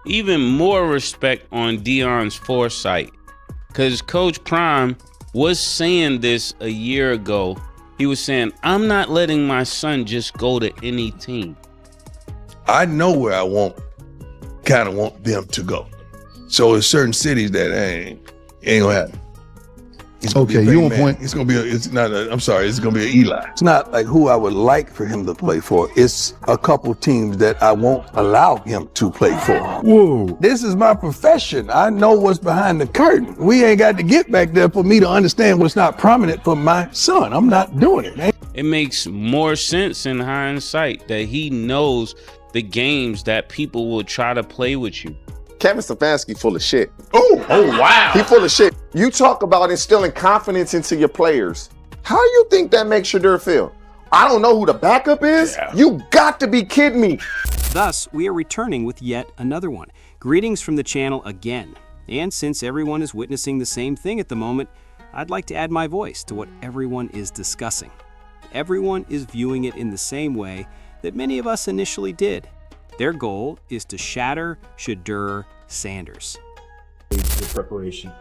even more respect on Deion's foresight, because Coach Prime was saying this a year ago. He was saying, I'm not letting my son just go to any team. I know where I kind of want them to go. So there's certain cities that ain't gonna happen. Okay, you on point. It's gonna be it's gonna be an Eli. It's not like who I would like for him to play for. It's a couple teams that I won't allow him to play for. Whoa. This is my profession. I know what's behind the curtain. We ain't got to get back there for me to understand what's not prominent for my son. I'm not doing it, man. It makes more sense in hindsight that he knows the games that people will try to play with you. Kevin Stefanski full of shit. Oh wow. He full of shit. You talk about instilling confidence into your players. How do you think that makes Shedeur feel? I don't know who the backup is? Yeah. You got to be kidding me. Thus, we are returning with yet another one. Greetings from the channel again. And since everyone is witnessing the same thing at the moment, I'd like to add my voice to what everyone is discussing. Everyone is viewing it in the same way that many of us initially did. Their goal is to shatter Shedeur Sanders. The preparation,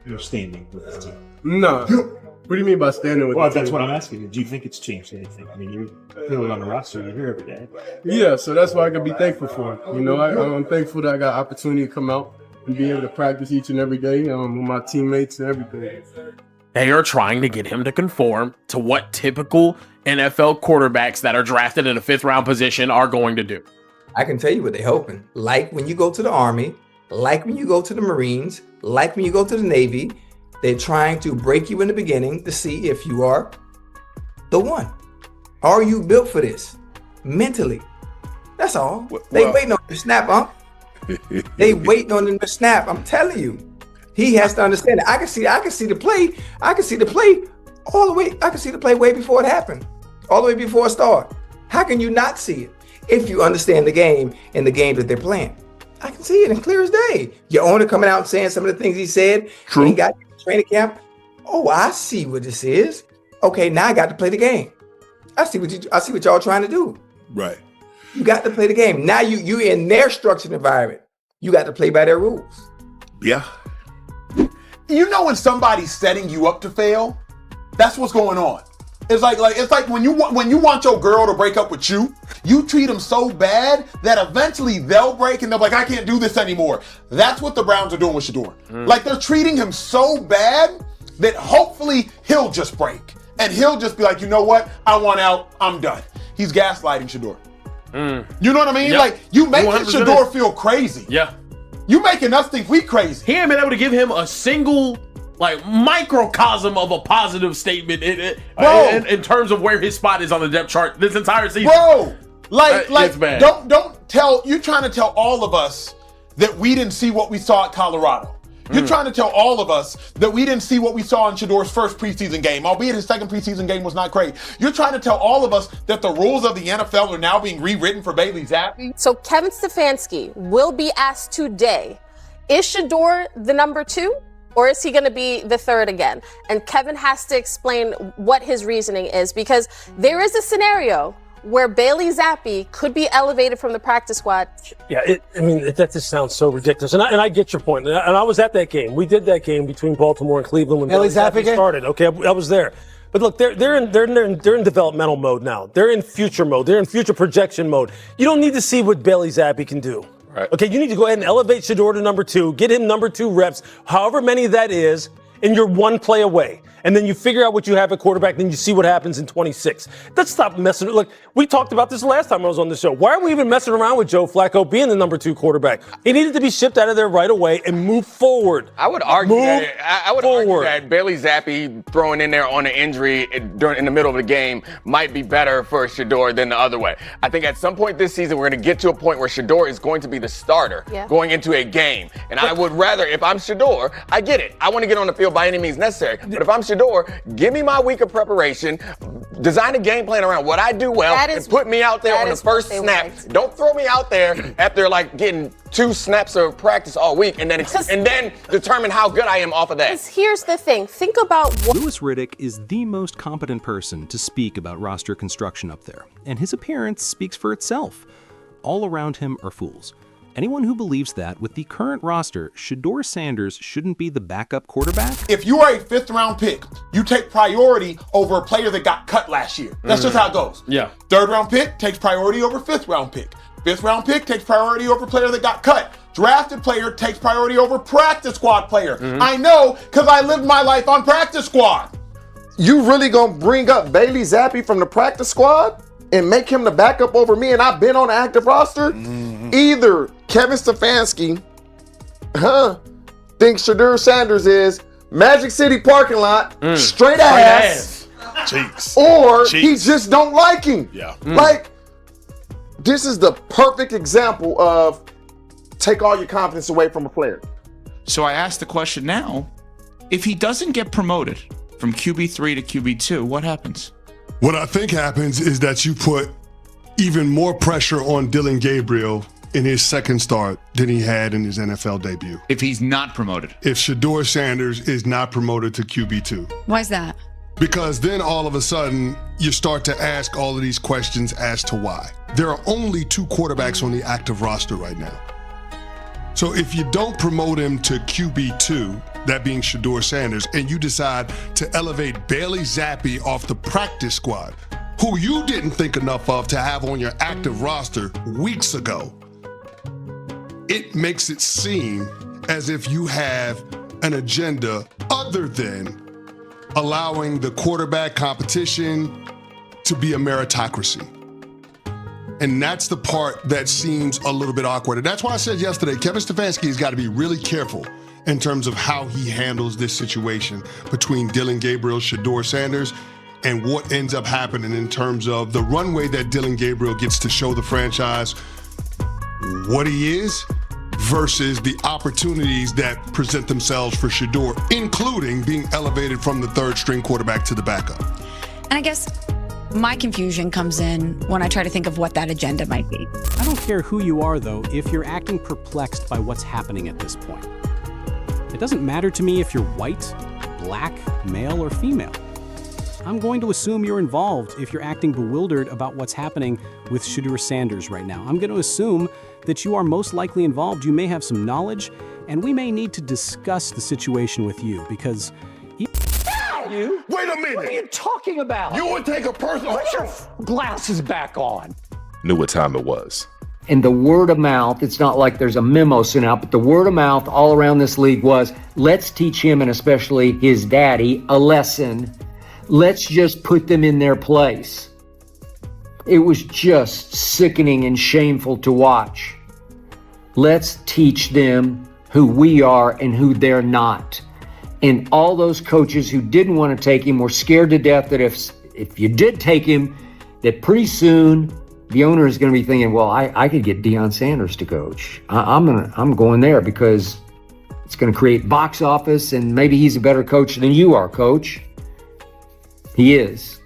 you're standing with the team. No. What do you mean by standing with the team? Well, that's what I'm asking you. Do you think it's changed anything? I mean, you're clearly on the roster. You're here every day. Yeah, so that's what I can be thankful for. You know, I'm thankful that I got opportunity to come out and be able to practice each and every day with my teammates and everything. They are trying to get him to conform to what typical NFL quarterbacks that are drafted in a 5th round position are going to do. I can tell you what they're hoping. Like when you go to the Army, like when you go to the Marines, like when you go to the Navy, they're trying to break you in the beginning to see if you are the one. Are you built for this? Mentally. That's all. They waiting on the snap, huh? They waiting on him to snap. I'm telling you. He has to understand it. I can see the play. I can see the play all the way. I can see the play way before it happened. All the way before it started. How can you not see it? If you understand the game and the game that they're playing. I can see it in clear as day. Your owner coming out and saying some of the things he said. True. He got training camp. Oh, I see what this is. Okay, now I got to play the game. I see what y'all trying to do. Right. You got to play the game. Now you in their structured environment. You got to play by their rules. Yeah. You know when somebody's setting you up to fail? That's what's going on. It's like when you want your girl to break up with you, you treat them so bad that eventually they'll break and they'll be like, I can't do this anymore. That's what the Browns are doing with Shedeur. Like they're treating him so bad that hopefully he'll just break. And he'll just be like, you know what? I want out. I'm done. He's gaslighting Shedeur. You know what I mean? Yep. Like you making 100% Shedeur feel crazy. Yeah. You making us think we crazy. He ain't been able to give him a single microcosm of a positive statement in terms of where his spot is on the depth chart this entire season. Bro, it's bad. don't tell, you're trying to tell all of us that we didn't see what we saw at Colorado. You're trying to tell all of us that we didn't see what we saw in Shedeur's first preseason game, albeit his second preseason game was not great. You're trying to tell all of us that the rules of the NFL are now being rewritten for Bailey Zappi. So Kevin Stefanski will be asked today, is Shedeur the number 2? Or is he going to be the 3rd again? And Kevin has to explain what his reasoning is, because there is a scenario where Bailey Zappi could be elevated from the practice squad. Yeah, that just sounds so ridiculous. And I get your point. And I was at that game. We did that game between Baltimore and Cleveland when Bailey Zappi started. Okay, I was there. But look, they're in developmental mode now. They're in future mode. They're in future projection mode. You don't need to see what Bailey Zappi can do. Right. Okay, you need to go ahead and elevate Shedeur to number 2, get him number 2 reps, however many that is, and you're one play away. And then you figure out what you have at quarterback, then you see what happens in 26. Let's stop messing. Look, we talked about this last time I was on the show. Why are we even messing around with Joe Flacco being the number 2 quarterback? He needed to be shipped out of there right away and move forward. I would argue that Bailey Zappi throwing in there on an injury in the middle of the game might be better for Shedeur than the other way. I think at some point this season we're going to get to a point where Shedeur is going to be the starter going into a game. And I would rather, if I'm Shedeur, I get it. I want to get on the field by any means necessary. But if I'm Shedeur, give me my week of preparation, design a game plan around what I do well, and put me out there on the first snap. Don't throw me out there after getting 2 snaps of practice all week and then determine how good I am off of that. Here's the thing. Think about what Louis Riddick is the most competent person to speak about roster construction up there, and his appearance speaks for itself. All around him are fools. Anyone who believes that, with the current roster, Shedeur Sanders shouldn't be the backup quarterback? If you are a 5th-round pick, you take priority over a player that got cut last year. That's just how it goes. Yeah. 3rd-round pick takes priority over 5th-round pick. 5th-round pick takes priority over player that got cut. Drafted player takes priority over practice squad player. I know, because I lived my life on practice squad. You really gonna bring up Bailey Zappi from the practice squad and make him the backup over me, and I've been on the active roster? Either Kevin Stefanski thinks Shedeur Sanders is Magic City parking lot, straight ass, or he just don't like him. Like, this is the perfect example of take all your confidence away from a player. So I ask the question now, if he doesn't get promoted from QB3 to QB2, what happens? What I think happens is that you put even more pressure on Dillon Gabriel in his second start than he had in his NFL debut. If he's not promoted. If Shedeur Sanders is not promoted to QB2. Why is that? Because then all of a sudden, you start to ask all of these questions as to why. There are only 2 quarterbacks on the active roster right now. So if you don't promote him to QB2, that being Shedeur Sanders, and you decide to elevate Bailey Zappi off the practice squad, who you didn't think enough of to have on your active roster weeks ago, it makes it seem as if you have an agenda other than allowing the quarterback competition to be a meritocracy. And that's the part that seems a little bit awkward. And that's why I said yesterday, Kevin Stefanski has got to be really careful in terms of how he handles this situation between Dillon Gabriel, Shedeur Sanders, and what ends up happening in terms of the runway that Dillon Gabriel gets to show the franchise what he is versus the opportunities that present themselves for Shedeur, including being elevated from the 3rd-string quarterback to the backup. And I guess my confusion comes in when I try to think of what that agenda might be. I don't care who you are, though, if you're acting perplexed by what's happening at this point. It doesn't matter to me if you're white, black, male, or female. I'm going to assume you're involved if you're acting bewildered about what's happening with Shedeur Sanders right now. I'm going to assume that you are most likely involved. You may have some knowledge, and we may need to discuss the situation with you because you. Wait a minute. What are you talking about? You would take a personal. Put your glasses back on. Knew what time it was. And the word of mouth, it's not like there's a memo sent out, but the word of mouth all around this league was, let's teach him, and especially his daddy, a lesson. Let's just put them in their place. It was just sickening and shameful to watch. Let's teach them who we are and who they're not. And all those coaches who didn't want to take him were scared to death that if you did take him, that pretty soon the owner is going to be thinking, well, I could get Deion Sanders to coach. I'm going there because it's going to create box office, and maybe he's a better coach than you are, coach. He is.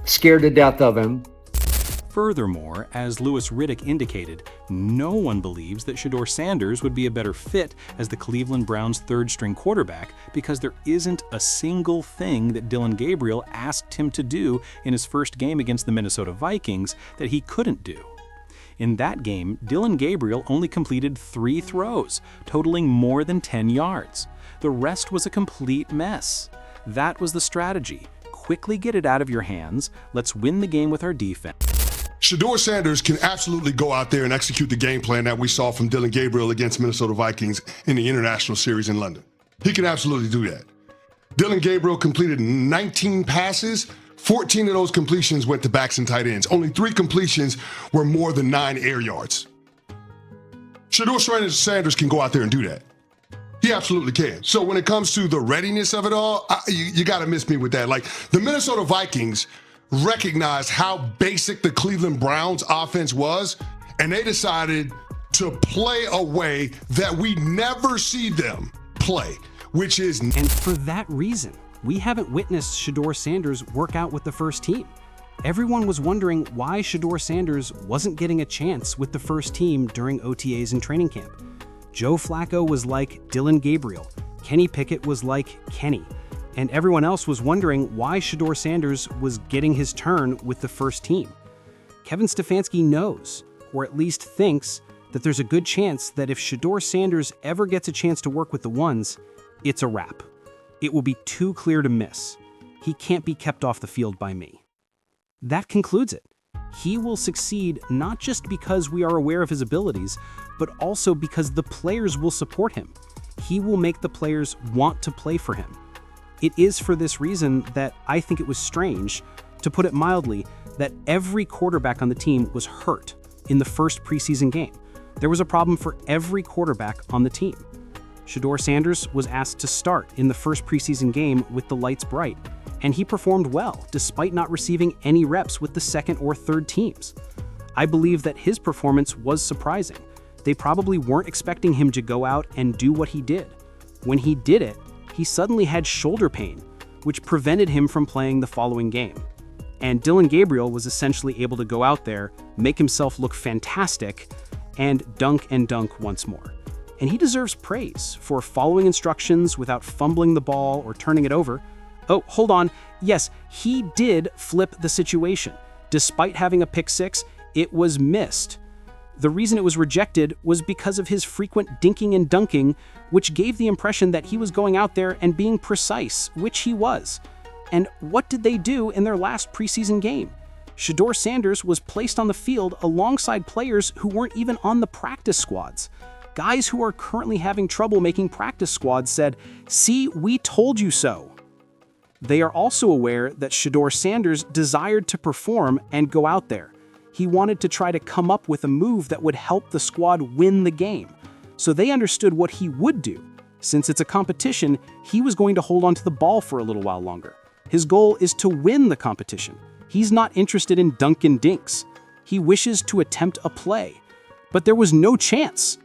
Scared to death of him. Furthermore, as Louis Riddick indicated, no one believes that Shedeur Sanders would be a better fit as the Cleveland Browns' 3rd-string quarterback because there isn't a single thing that Dillon Gabriel asked him to do in his first game against the Minnesota Vikings that he couldn't do. In that game, Dillon Gabriel only completed 3 throws, totaling more than 10 yards. The rest was a complete mess. That was the strategy. Quickly get it out of your hands. Let's win the game with our defense. Shedeur Sanders can absolutely go out there and execute the game plan that we saw from Dillon Gabriel against Minnesota Vikings in the International Series in London. He can absolutely do that. Dillon Gabriel completed 19 passes. 14 of those completions went to backs and tight ends. Only 3 completions were more than 9 air yards. Shedeur Sanders can go out there and do that. He absolutely can. So when it comes to the readiness of it all, you got to miss me with that. Like, the Minnesota Vikings recognized how basic the Cleveland Browns offense was, and they decided to play a way that we never see them play, which is... And for that reason, we haven't witnessed Shedeur Sanders work out with the first team. Everyone was wondering why Shedeur Sanders wasn't getting a chance with the first team during OTAs and training camp. Joe Flacco was like Dillon Gabriel. Kenny Pickett was like Kenny. And everyone else was wondering why Shedeur Sanders was getting his turn with the first team. Kevin Stefanski knows, or at least thinks, that there's a good chance that if Shedeur Sanders ever gets a chance to work with the ones, it's a wrap. It will be too clear to miss. He can't be kept off the field by me. That concludes it. He will succeed not just because we are aware of his abilities, but also because the players will support him. He will make the players want to play for him. It is for this reason that I think it was strange, to put it mildly, that every quarterback on the team was hurt in the first preseason game. There was a problem for every quarterback on the team. Shedeur Sanders was asked to start in the first preseason game with the lights bright, and he performed well despite not receiving any reps with the second or third teams. I believe that his performance was surprising. They probably weren't expecting him to go out and do what he did. When he did it, he suddenly had shoulder pain, which prevented him from playing the following game. And Dillon Gabriel was essentially able to go out there, make himself look fantastic, and dunk once more. And he deserves praise for following instructions without fumbling the ball or turning it over. Oh, hold on. Yes, he did flip the situation. Despite having a pick six, it was missed. The reason it was rejected was because of his frequent dinking and dunking, which gave the impression that he was going out there and being precise, which he was. And what did they do in their last preseason game? Shedeur Sanders was placed on the field alongside players who weren't even on the practice squads. Guys who are currently having trouble making practice squads said, "See, we told you so." They are also aware that Shedeur Sanders desired to perform and go out there. He wanted to try to come up with a move that would help the squad win the game. So they understood what he would do. Since it's a competition, he was going to hold on to the ball for a little while longer. His goal is to win the competition. He's not interested in dunk and dinks. He wishes to attempt a play. But there was no chance.